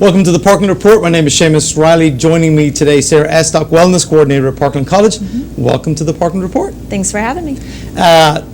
Welcome to the Parkland Report. My name is Seamus Riley. Joining me today, Sarah Estock, Wellness Coordinator at Parkland College. Welcome to the Parkland Report. Thanks for having me.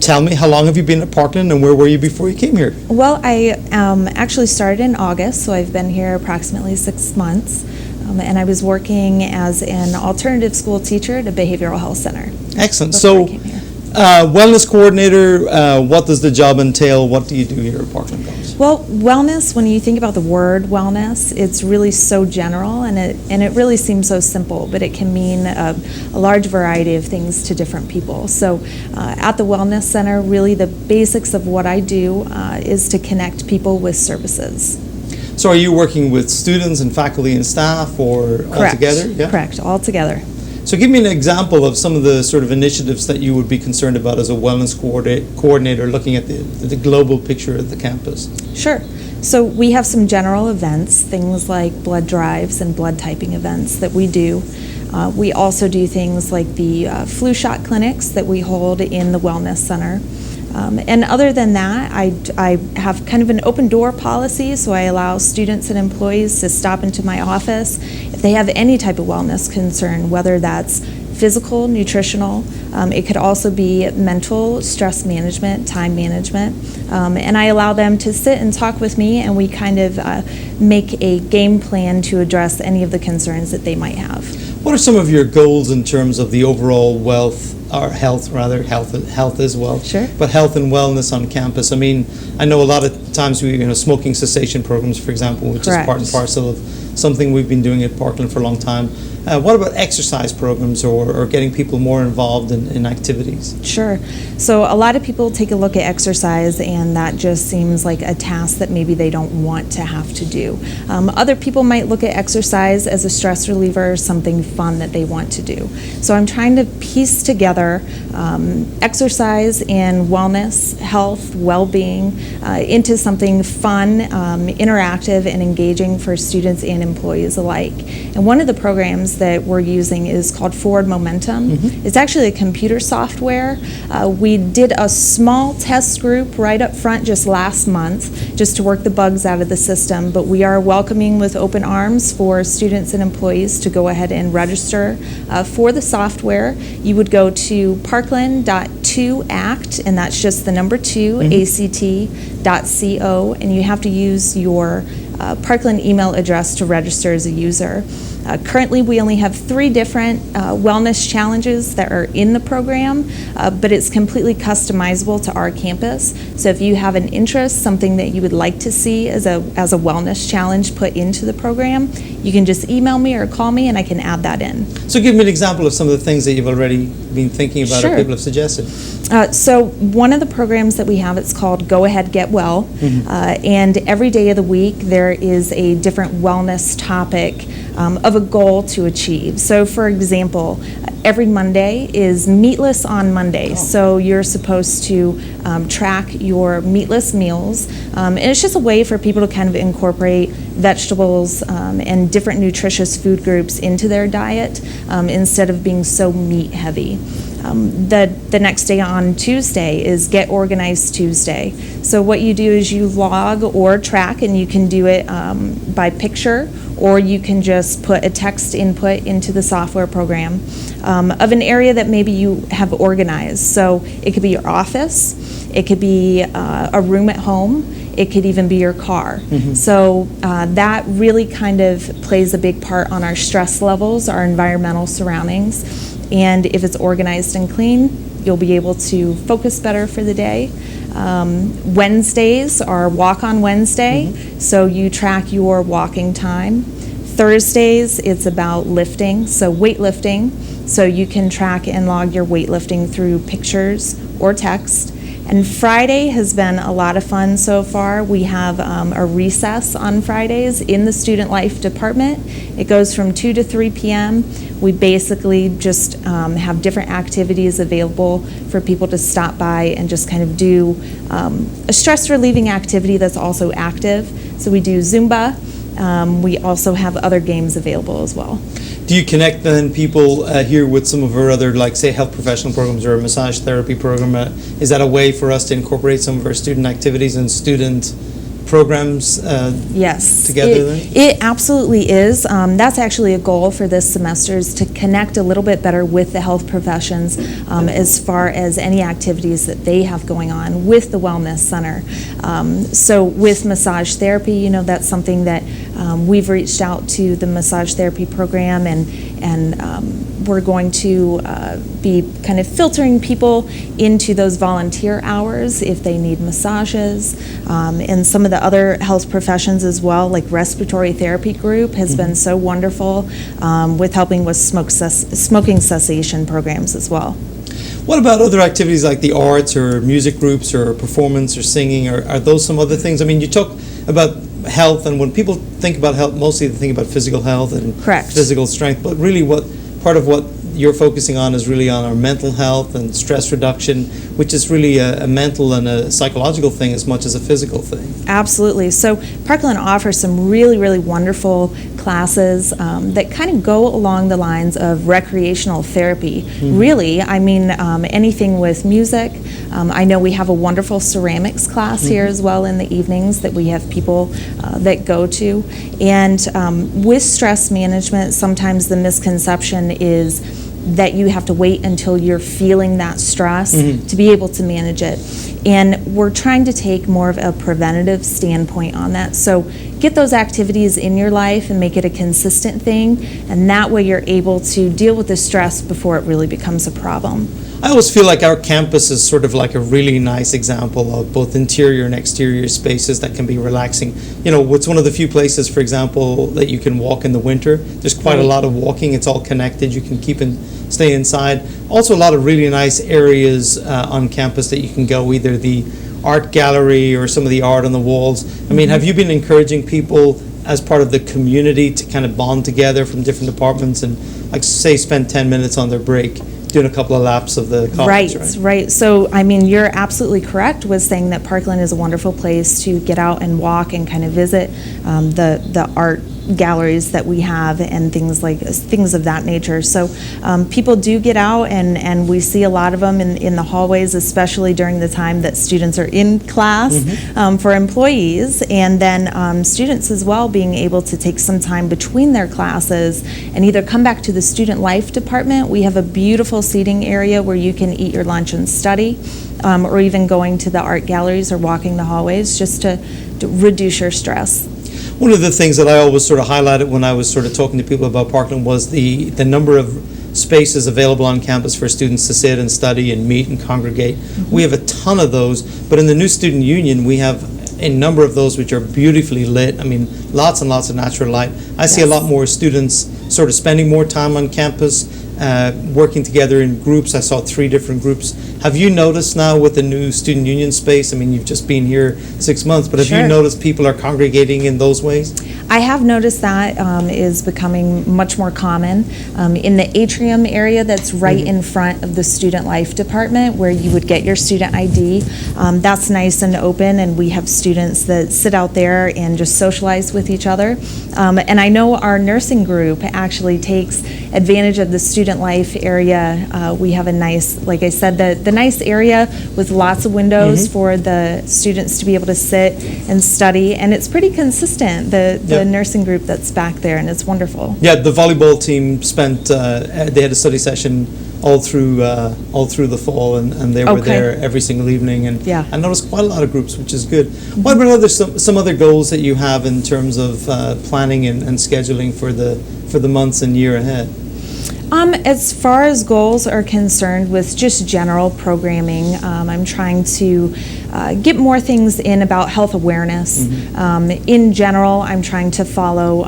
Tell me, how long have you been at Parkland and where were you before you came here? Well, I actually started in August, so I've been here approximately 6 months. And I was working as an alternative school teacher at a behavioral health center. Excellent. So, Wellness Coordinator, what does the job entail? What do you do here at Parkland College? Well, wellness, when you think about the word wellness, it's really so general and it really seems so simple, but it can mean a large variety of things to different people. So at the Wellness Center, really the basics of what I do is to connect people with services. So are you working with students and faculty and staff or all together? Yeah? Correct, all together. So give me an example of some of the sort of initiatives that you would be concerned about as a wellness coordinator looking at the global picture of the campus. Sure. So we have some general events, things like blood drives and blood typing events that we do. We also do things like the flu shot clinics that we hold in the Wellness Center. And other than that, I have kind of an open door policy, so I allow students and employees to stop into my office if they have any type of wellness concern, whether that's physical, nutritional. It could also be mental, stress management, time management. And I allow them to sit and talk with me, and we kind of make a game plan to address any of the concerns that they might have. What are some of your goals in terms of the overall health as well? Sure. But health and wellness on campus. I mean, I know a lot of times smoking cessation programs, for example, which Correct. is part and parcel of something we've been doing at Parkland for a long time. What about exercise programs or getting people more involved in activities? Sure. So a lot of people take a look at exercise and that just seems like a task that maybe they don't want to have to do. Other people might look at exercise as a stress reliever, something fun that they want to do. So I'm trying to piece together exercise and wellness, health, well-being into something fun, interactive, and engaging for students and employees alike. And one of the programs that we're using is called Forward Momentum. It's actually a computer software. We did a small test group right up front just last month just to work the bugs out of the system, but we are welcoming with open arms for students and employees to go ahead and register for the software. You would go to parkland.2act, and that's just the number 2, act.co, and you have to use your Parkland email address to register as a user. Currently, we only have 3 different wellness challenges that are in the program, but it's completely customizable to our campus. So if you have an interest, something that you would like to see as a wellness challenge put into the program, you can just email me or call me and I can add that in. So give me an example of some of the things that you've already been thinking about Sure. or people have suggested. So one of the programs that we have, it's called Go Ahead Get Well, and every day of the week there is a different wellness topic of a goal to achieve. So for example, every Monday is Meatless on Monday. So you're supposed to track your meatless meals, and it's just a way for people to kind of incorporate vegetables and different nutritious food groups into their diet instead of being so meat heavy. The next day on Tuesday is Get Organized Tuesday. So what you do is you log or track, and you can do it by picture, or you can just put a text input into the software program of an area that maybe you have organized. So it could be your office, it could be a room at home, it could even be your car. So that really kind of plays a big part on our stress levels, our environmental surroundings. And if it's organized and clean, you'll be able to focus better for the day. Wednesdays are Walk on Wednesday, so you track your walking time. Thursdays, it's about lifting, so weightlifting, so you can track and log your weightlifting through pictures or text. And Friday has been a lot of fun so far. We have a recess on Fridays in the Student Life Department. It goes from 2 to 3 p.m. We basically just have different activities available for people to stop by and just kind of do a stress relieving activity that's also active. So we do Zumba. We also have other games available as well. Do you connect then people here with some of our other, like say, health professional programs or a massage therapy program? Is that a way for us to incorporate some of our student activities and student programs Yes, together then? it absolutely is. That's actually a goal for this semester, is to connect a little bit better with the health professions as far as any activities that they have going on with the Wellness Center. So with massage therapy, you know, that's something that we've reached out to the massage therapy program, and we're going to be kind of filtering people into those volunteer hours if they need massages, and some of the other health professions as well, like respiratory therapy group has been so wonderful with helping with smoking cessation programs as well. What about other activities like the arts or music groups or performance or singing? Are those some other things? I mean, you talk about health, and when people think about health, mostly they think about physical health and Correct. physical strength, but really part of what you're focusing on is really on our mental health and stress reduction, which is really a mental and a psychological thing as much as a physical thing. Absolutely. So Parkland offers some really, really wonderful classes that kind of go along the lines of recreational therapy. Really, I mean, anything with music. I know we have a wonderful ceramics class here as well in the evenings that we have people that go to. And with stress management, sometimes the misconception is that you have to wait until you're feeling that stress to be able to manage it. And we're trying to take more of a preventative standpoint on that. So get those activities in your life and make it a consistent thing, and that way you're able to deal with the stress before it really becomes a problem. I always feel like our campus is sort of like a really nice example of both interior and exterior spaces that can be relaxing. You know, it's one of the few places, for example, that you can walk in the winter. There's quite a lot of walking. It's all connected. You can stay inside. Also, a lot of really nice areas on campus that you can go, either the art gallery or some of the art on the walls. I mean, have you been encouraging people as part of the community to kind of bond together from different departments and, like, say, spend 10 minutes on their break doing a couple of laps of the college, right? So, I mean, you're absolutely correct with saying that Parkland is a wonderful place to get out and walk and kind of visit the art galleries that we have and things of that nature. So people do get out, and we see a lot of them in the hallways, especially during the time that students are in class for employees, and then students as well being able to take some time between their classes and either come back to the student life department. We have a beautiful seating area where you can eat your lunch and study, or even going to the art galleries or walking the hallways just to reduce your stress. One of the things that I always sort of highlighted when I was sort of talking to people about Parkland was the number of spaces available on campus for students to sit and study and meet and congregate. We have a ton of those, but in the new student union we have a number of those which are beautifully lit. I mean, lots and lots of natural light. I see a lot more students sort of spending more time on campus, working together in groups. I saw 3 different groups. Have you noticed now with the new student union space, I mean, you've just been here 6 months, but have you noticed people are congregating in those ways? I have noticed that is becoming much more common in the atrium area that's right in front of the student life department where you would get your student ID. That's nice and open, and we have students that sit out there and just socialize with each other. And I know our nursing group actually takes advantage of the student life area. We have a nice, like I said, the nice area with lots of windows for the students to be able to sit and study, and it's pretty consistent, the nursing group that's back there, and it's wonderful. Yeah, the volleyball team spent, they had a study session all through the fall, and they were there every single evening, and I noticed quite a lot of groups, which is good. What about some other goals that you have in terms of planning and scheduling for the months and year ahead? As far as goals are concerned with just general programming, I'm trying to get more things in about health awareness. In general, I'm trying to follow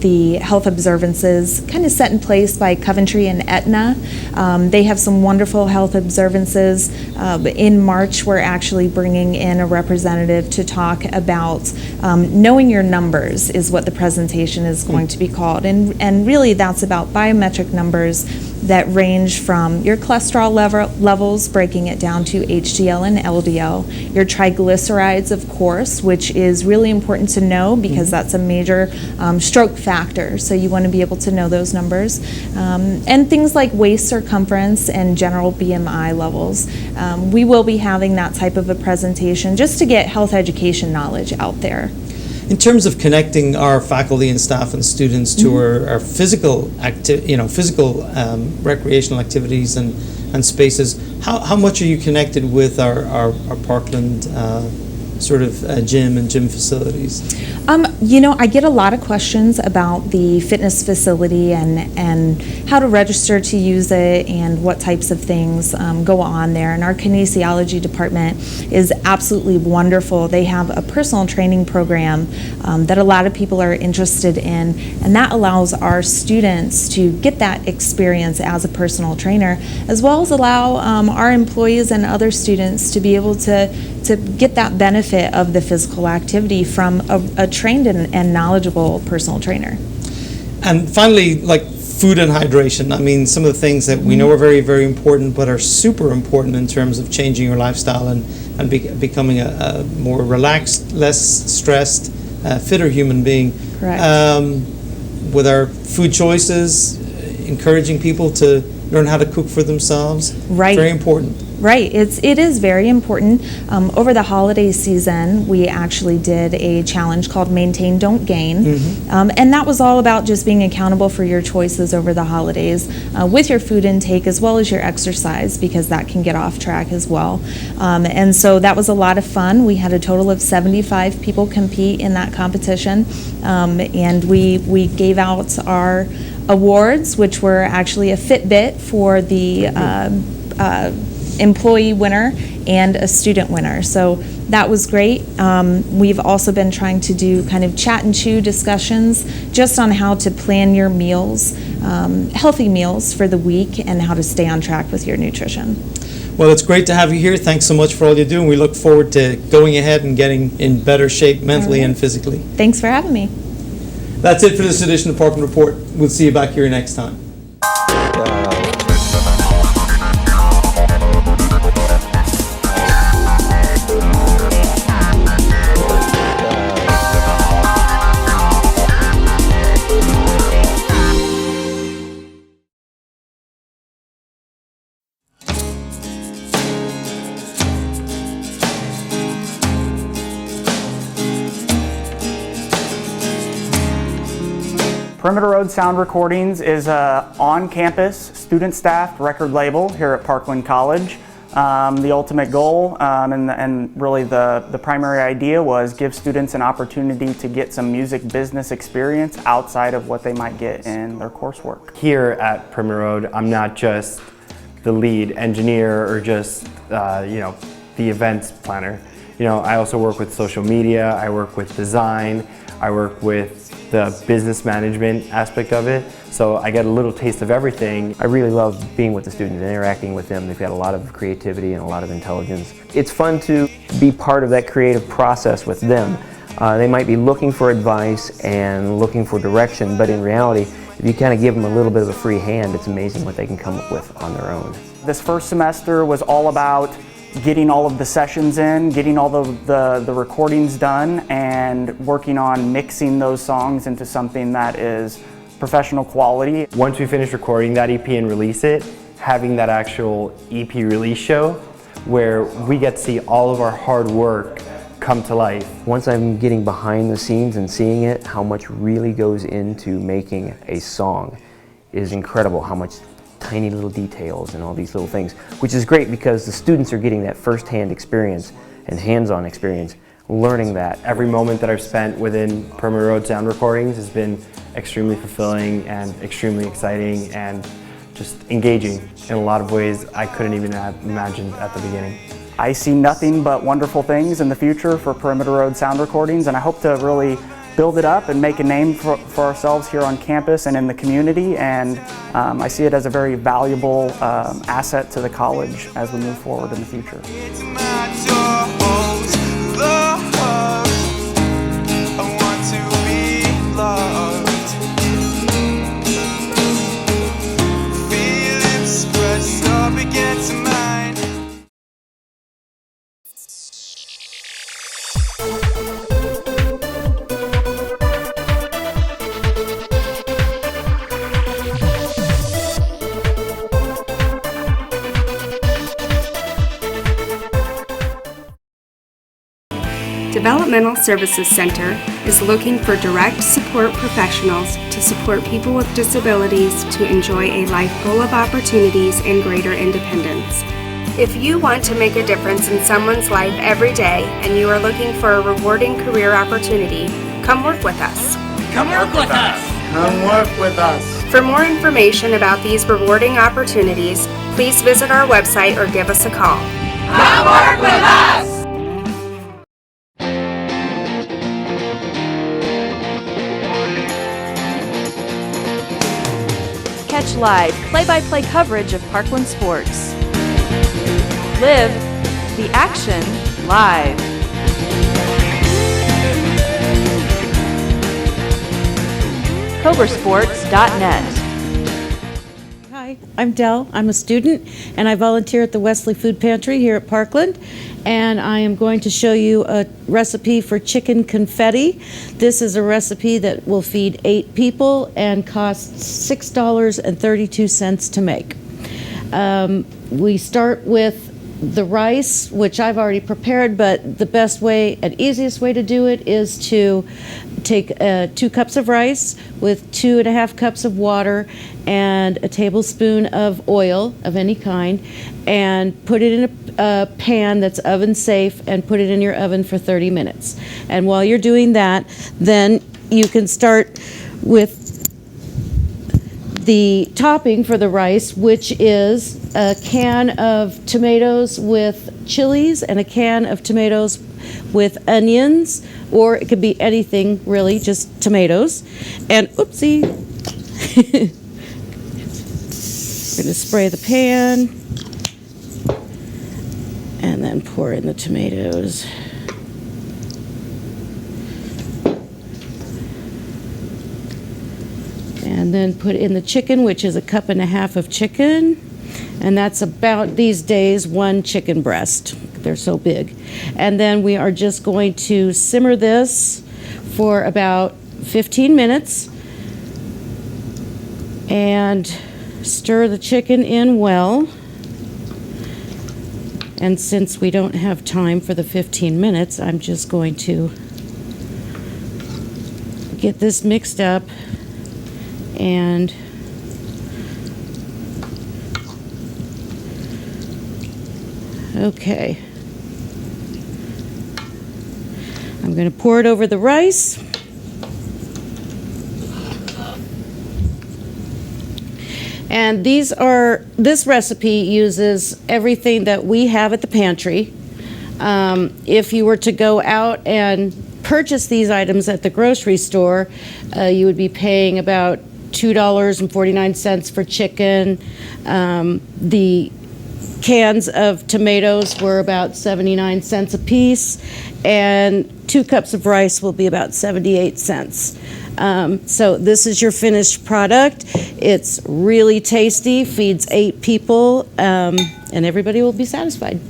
the health observances kind of set in place by Coventry and Etna. They have some wonderful health observances. In March, we're actually bringing in a representative to talk about knowing your numbers is what the presentation is going to be called. And really that's about biometric numbers that range from your cholesterol levels, breaking it down to HDL and LDL, your triglycerides, of course, which is really important to know because that's a major stroke factor. So you want to be able to know those numbers. And things like waist circumference and general BMI levels. We will be having that type of a presentation just to get health education knowledge out there. In terms of connecting our faculty and staff and students to our physical recreational activities and spaces, how much are you connected with our Parkland gym and gym facilities? I get a lot of questions about the fitness facility and how to register to use it and what types of things go on there. And our kinesiology department is absolutely wonderful. They have a personal training program that a lot of people are interested in, and that allows our students to get that experience as a personal trainer, as well as allow our employees and other students to be able to get that benefit of the physical activity from a trained and knowledgeable personal trainer. And finally, like food and hydration. I mean, some of the things that we know are very, very important, but are super important in terms of changing your lifestyle and becoming a more relaxed, less stressed, fitter human being. Correct. With our food choices, encouraging people to learn how to cook for themselves. Right. Very important. Right, it is very important. Over the holiday season, we actually did a challenge called Maintain, Don't Gain, and that was all about just being accountable for your choices over the holidays with your food intake as well as your exercise, because that can get off track as well. And so that was a lot of fun. We had a total of 75 people compete in that competition, and we gave out our awards, which were actually a Fitbit for the employee winner and a student winner. So that was great. We've also been trying to do kind of chat and chew discussions just on how to plan your meals, healthy meals for the week, and how to stay on track with your nutrition. Well, it's great to have you here. Thanks so much for all you do, and we look forward to going ahead and getting in better shape mentally and physically. Thanks for having me. That's it for this edition of Parkland Report. We'll see you back here next time. Perimeter Road Sound Recordings is an on-campus, student-staffed record label here at Parkland College. The ultimate goal and really the primary idea was give students an opportunity to get some music business experience outside of what they might get in their coursework. Here at Perimeter Road, I'm not just the lead engineer or just the events planner. I also work with social media, I work with design, I work with the business management aspect of it, so I get a little taste of everything. I really love being with the students and interacting with them. They've got a lot of creativity and a lot of intelligence. It's fun to be part of that creative process with them. They might be looking for advice and looking for direction, but in reality, if you kind of give them a little bit of a free hand, it's amazing what they can come up with on their own. This first semester was all about getting all of the sessions in, getting all the recordings done, and working on mixing those songs into something that is professional quality. Once we finish recording that EP and release it, having that actual EP release show where we get to see all of our hard work come to life. Once I'm getting behind the scenes and seeing it, how much really goes into making a song is incredible, how much tiny little details and all these little things, which is great because the students are getting that first-hand experience and hands-on experience, learning that. Every moment that I've spent within Perimeter Road Sound Recordings has been extremely fulfilling and extremely exciting and just engaging in a lot of ways I couldn't even have imagined at the beginning. I see nothing but wonderful things in the future for Perimeter Road Sound Recordings, and I hope to really build it up and make a name for ourselves here on campus and in the community, and I see it as a very valuable asset to the college as we move forward in the future. Feelings pressed up against mine. Developmental Services Center is looking for direct support professionals to support people with disabilities to enjoy a life full of opportunities and greater independence. If you want to make a difference in someone's life every day and you are looking for a rewarding career opportunity, come work with us. Come work with us. Come work with us. For more information about these rewarding opportunities, please visit our website or give us a call. Come work with us. Catch live play-by-play coverage of Parkland sports. Live the action live. CobraSports.net. Hi, I'm Dell. I'm a student and I volunteer at the Wesley Food Pantry here at Parkland, and I am going to show you a recipe for chicken confetti. This is a recipe that will feed 8 people and costs $6.32 to make. We start with the rice, which I've already prepared, but the best way and easiest way to do it is to take 2 cups of rice with 2.5 cups of water and a tablespoon of oil of any kind, and put it in a pan that's oven safe and put it in your oven for 30 minutes. And while you're doing that, then you can start with the topping for the rice, which is a can of tomatoes with chilies and a can of tomatoes with onions, or it could be anything really, just tomatoes. And oopsie, we're going to spray the pan and then pour in the tomatoes. And then put in the chicken, which is 1.5 cups of chicken. And that's about, these days, 1 chicken breast. They're so big. And then we are just going to simmer this for about 15 minutes and stir the chicken in well. And since we don't have time for the 15 minutes, I'm just going to get this mixed up and okay. I'm going to pour it over the rice. And this recipe uses everything that we have at the pantry. If you were to go out and purchase these items at the grocery store, you would be paying about $2.49 for chicken. The cans of tomatoes were about 79 cents a piece, and 2 cups of rice will be about 78 cents. So this is your finished product. It's really tasty, feeds 8 people, and everybody will be satisfied.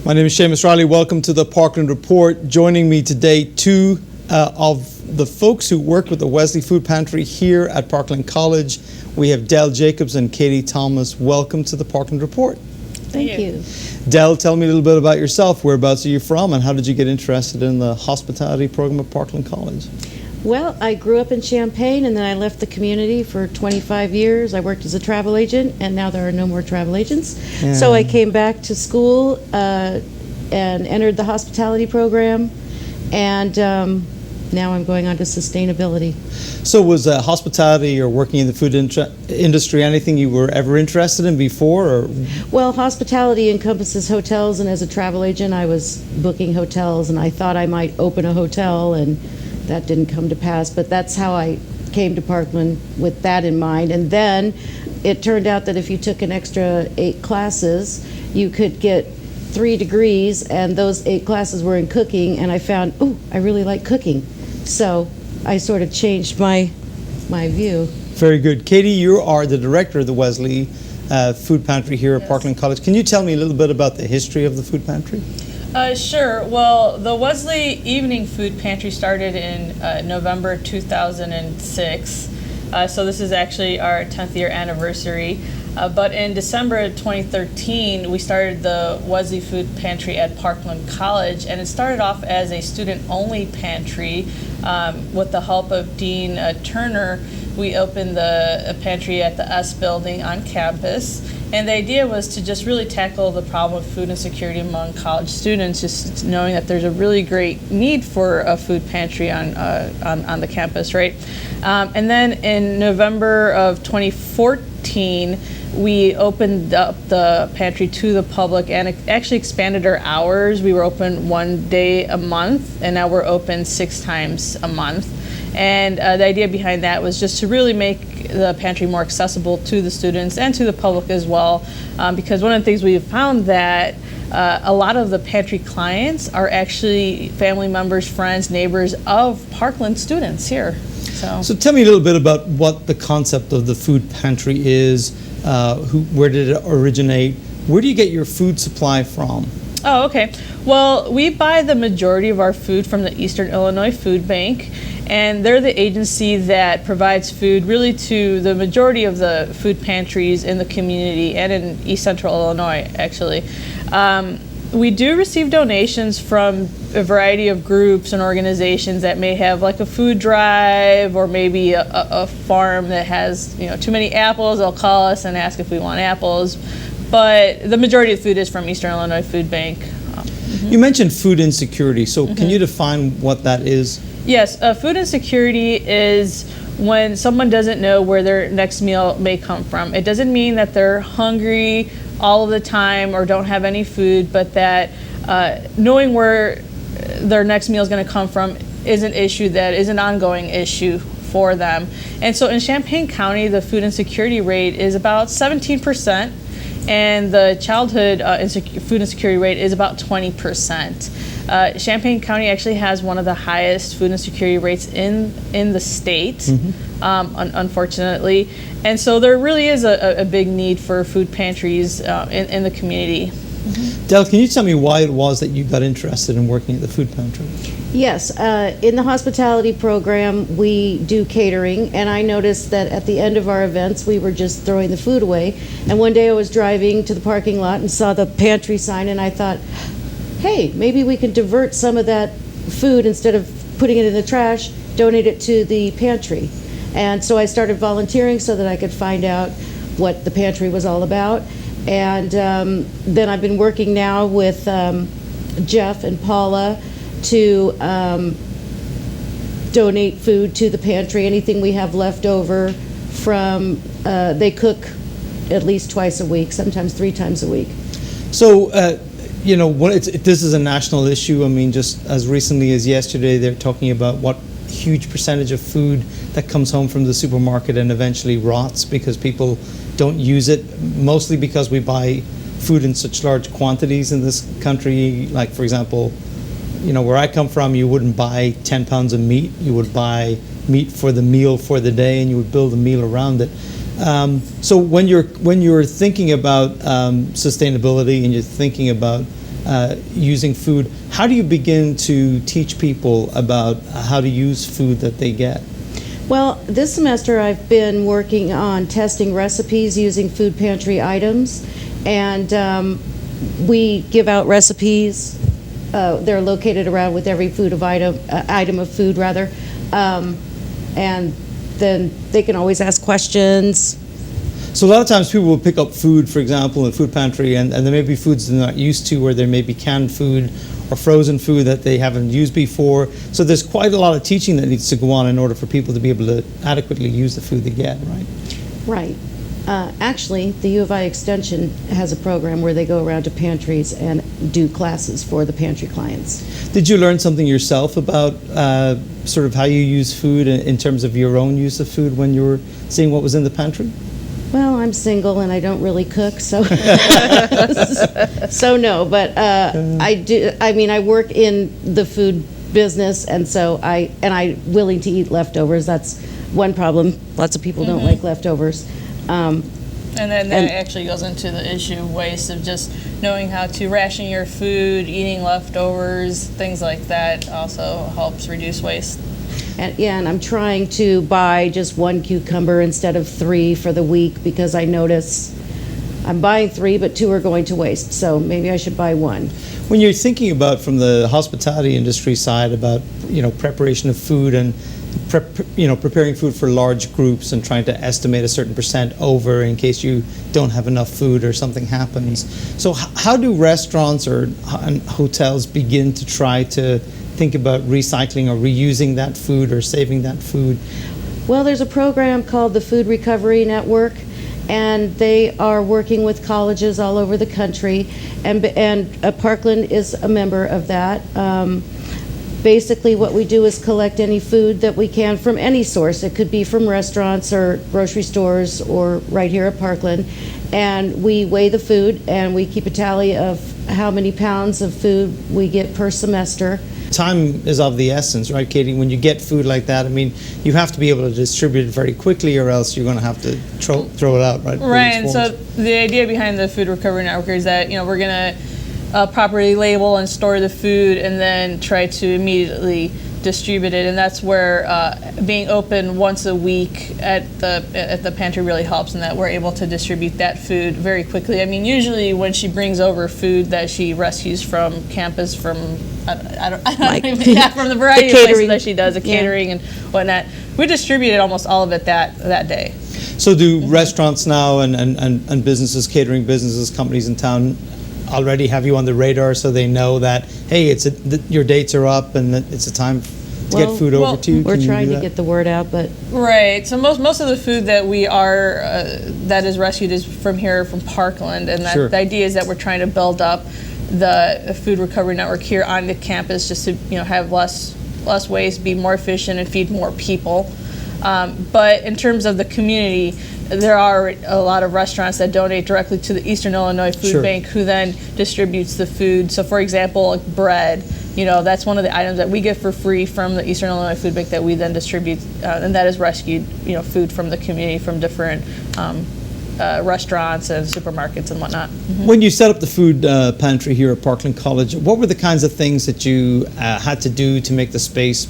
My name is Seamus Riley. Welcome to the Parkland Report. Joining me today, 2 of the folks who work with the Wesley Food Pantry here at Parkland College. We have Dell Jacobs and Katie Thomas. Welcome to the Parkland Report. Thank you. Dell, tell me a little bit about yourself. Whereabouts are you from, and how did you get interested in the hospitality program at Parkland College? Well, I grew up in Champaign, and then I left the community for 25 years. I worked as a travel agent, and now there are no more travel agents. Yeah. So I came back to school and entered the hospitality program, and now I'm going on to sustainability. So was hospitality or working in the food industry anything you were ever interested in before? Or? Well, hospitality encompasses hotels, and as a travel agent, I was booking hotels, and I thought I might open a hotel, and that didn't come to pass, but that's how I came to Parkland with that in mind. And then it turned out that if you took an extra 8 classes, you could get 3 degrees, and those 8 classes were in cooking, and I found, oh, I really like cooking. So I sort of changed my view. Very good. Katie, you are the director of the Wesley Food Pantry here at Parkland College. Can you tell me a little bit about the history of the food pantry? Sure. Well, the Wesley Evening Food Pantry started in November 2006. So this is actually our 10th year anniversary. But in December 2013, we started the Wesley Food Pantry at Parkland College, and it started off as a student-only pantry. With the help of Dean Turner, we opened the pantry at the S building on campus. And the idea was to just really tackle the problem of food insecurity among college students, just knowing that there's a really great need for a food pantry on the campus, right? And then in November of 2014, we opened up the pantry to the public and actually expanded our hours. We were open 1 day a month, and now we're open 6 times a month. And the idea behind that was just to really make the pantry more accessible to the students and to the public as well, because one of the things we've found that a lot of the pantry clients are actually family members, friends, neighbors of Parkland students here. So tell me a little bit about what the concept of the food pantry is, where did it originate, where do you get your food supply from? Oh, okay. Well, we buy the majority of our food from the Eastern Illinois Food Bank, and they're the agency that provides food really to the majority of the food pantries in the community and in East Central Illinois, actually. We do receive donations from a variety of groups and organizations that may have like a food drive, or maybe a farm that has, you know, too many apples. They'll call us and ask if we want apples. But the majority of food is from Eastern Illinois Food Bank. You mentioned food insecurity, so can you define what that is? Yes, food insecurity is when someone doesn't know where their next meal may come from. It doesn't mean that they're hungry all of the time or don't have any food, but that knowing where their next meal is going to come from is an issue that is an ongoing issue for them. And so in Champaign County, the food insecurity rate is about 17%. And the childhood food insecurity rate is about 20%. Champaign County actually has one of the highest food insecurity rates in the state, unfortunately. And so there really is a big need for food pantries in the community. Del, can you tell me why it was that you got interested in working at the food pantry? Yes, in the hospitality program, we do catering, and I noticed that at the end of our events, we were just throwing the food away. And one day I was driving to the parking lot and saw the pantry sign, and I thought, hey, maybe we can divert some of that food, instead of putting it in the trash, donate it to the pantry. And so I started volunteering so that I could find out what the pantry was all about. And then I've been working now with Jeff and Paula to donate food to the pantry. Anything we have left over from, they cook at least twice a week, sometimes 3 times a week. So, you know, this is a national issue. I mean, just as recently as yesterday, they're talking about what huge percentage of food that comes home from the supermarket and eventually rots because people don't use it, mostly because we buy food in such large quantities in this country. Like, for example, you know, where I come from, you wouldn't buy 10 pounds of meat. You would buy meat for the meal for the day, and you would build a meal around it. So when you're thinking about sustainability and you're thinking about using food, how do you begin to teach people about how to use food that they get? Well, this semester I've been working on testing recipes using food pantry items, and we give out recipes. They're located around with every item of food, rather, and then they can always ask questions. So a lot of times people will pick up food, for example, in food pantry, and there may be foods they're not used to, or there may be canned food or frozen food that they haven't used before. So there's quite a lot of teaching that needs to go on in order for people to be able to adequately use the food they get, right? Right. Actually, the U of I Extension has a program where they go around to pantries and do classes for the pantry clients. Did you learn something yourself about sort of how you use food in terms of your own use of food when you were seeing what was in the pantry? Well, I'm single and I don't really cook, so so no. But I do. I mean, I work in the food business, and so I'm willing to eat leftovers. That's one problem. Lots of people don't like leftovers. And And then that actually goes into the issue of waste, of just knowing how to ration your food, eating leftovers, things like that also helps reduce waste. And I'm trying to buy just 1 cucumber instead of 3 for the week, because I notice I'm buying 3, but 2 are going to waste. So maybe I should buy 1. When you're thinking about, from the hospitality industry side, about preparation of food and preparing food for large groups and trying to estimate a certain percent over in case you don't have enough food or something happens. So how do restaurants and hotels begin to try to think about recycling or reusing that food or saving that food? Well, there's a program called the Food Recovery Network, and they are working with colleges all over the country, and Parkland is a member of that. Basically, what we do is collect any food that we can from any source. It could be from restaurants or grocery stores or right here at Parkland, and we weigh the food and we keep a tally of how many pounds of food we get per semester. Time is of the essence, right, Katie? When you get food like that, I mean, you have to be able to distribute it very quickly, or else you're going to have to throw it out, right? Right, and so the idea behind the Food Recovery Network is that, we're going to properly label and store the food and then try to immediately distribute it, and that's where being open once a week at the pantry really helps, in that we're able to distribute that food very quickly. I mean, usually when she brings over food that she rescues from campus, from from the variety of places that she does, catering and whatnot, we distributed almost all of it that day. So do restaurants now and businesses, catering businesses, companies in town already have you on the radar, so they know that, hey, your dates are up and that it's a time to get food over to you? We're trying to get the word out, but... Right, so most of the food that we are, that is rescued is from here, from Parkland, and that the idea is that we're trying to build up the Food Recovery Network here on the campus, just to have less waste, be more efficient, and feed more people. But in terms of the community, there are a lot of restaurants that donate directly to the Eastern Illinois Food Bank, who then distributes the food. So, for example, like bread, that's one of the items that we get for free from the Eastern Illinois Food Bank that we then distribute, and that is rescued, food from the community, from different restaurants and supermarkets and whatnot. When you set up the food pantry here at Parkland College, what were the kinds of things that you had to do to make the space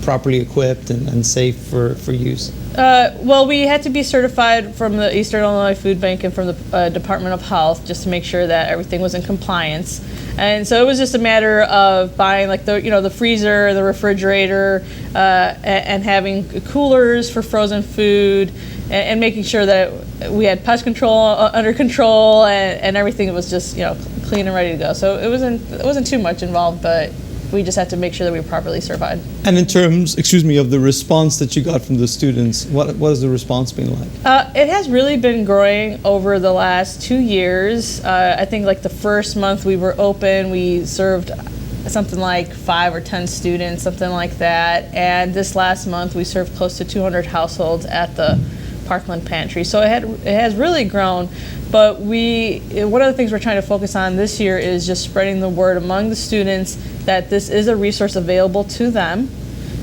properly equipped and safe for use? Well, we had to be certified from the Eastern Illinois Food Bank and from the Department of Health, just to make sure that everything was in compliance. And so it was just a matter of buying the freezer, the refrigerator, and having coolers for frozen food, and making sure that we had pest control under control, and everything was just clean and ready to go. So it wasn't too much involved, but we just had to make sure that we were properly certified. And in terms, of the response that you got from the students, what has the response been like? It has really been growing over the last 2 years. I think the first month we were open, we served something like 5 or 10 students, something like that. And this last month we served close to 200 households at the Parkland Pantry. So it has really grown. But one of the things we're trying to focus on this year is just spreading the word among the students that this is a resource available to them,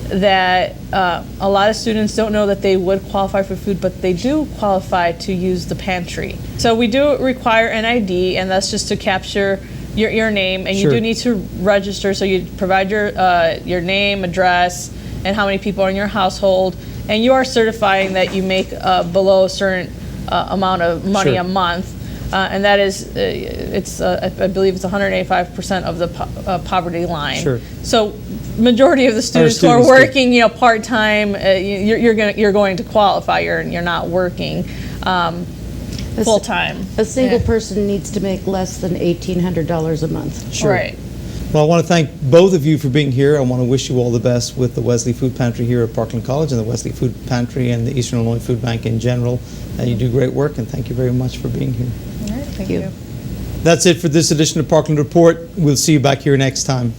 that a lot of students don't know that they would qualify for food, but they do qualify to use the pantry. So we do require an ID, and that's just to capture your name, and you do need to register, so you provide your name, address, and how many people are in your household, and you are certifying that you make below a certain amount of money a month, and that is, I believe it's 185% of the poverty line. Sure. So, majority of the students who are working, part time, you're going to qualify. You're not working full time. A single person needs to make less than $1,800 a month. Sure. Right. Well, I want to thank both of you for being here. I want to wish you all the best with the Wesley Food Pantry here at Parkland College, and the Wesley Food Pantry and the Eastern Illinois Food Bank in general. You do great work, and thank you very much for being here. All right, thank you. That's it for this edition of Parkland Report. We'll see you back here next time.